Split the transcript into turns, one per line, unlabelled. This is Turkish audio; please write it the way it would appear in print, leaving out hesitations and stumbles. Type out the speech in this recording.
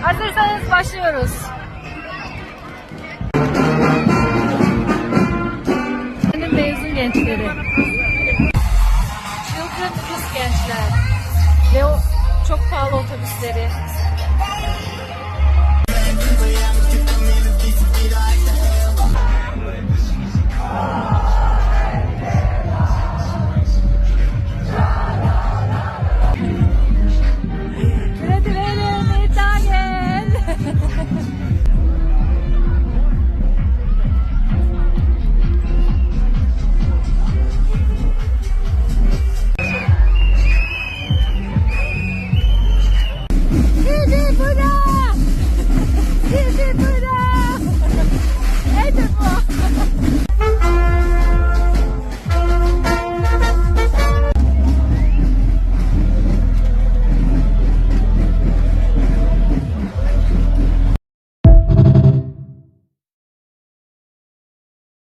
Hazırsanız başlıyoruz. Benim mezun gençleri. Çılgın kız gençler. Ve o çok pahalı otobüsleri.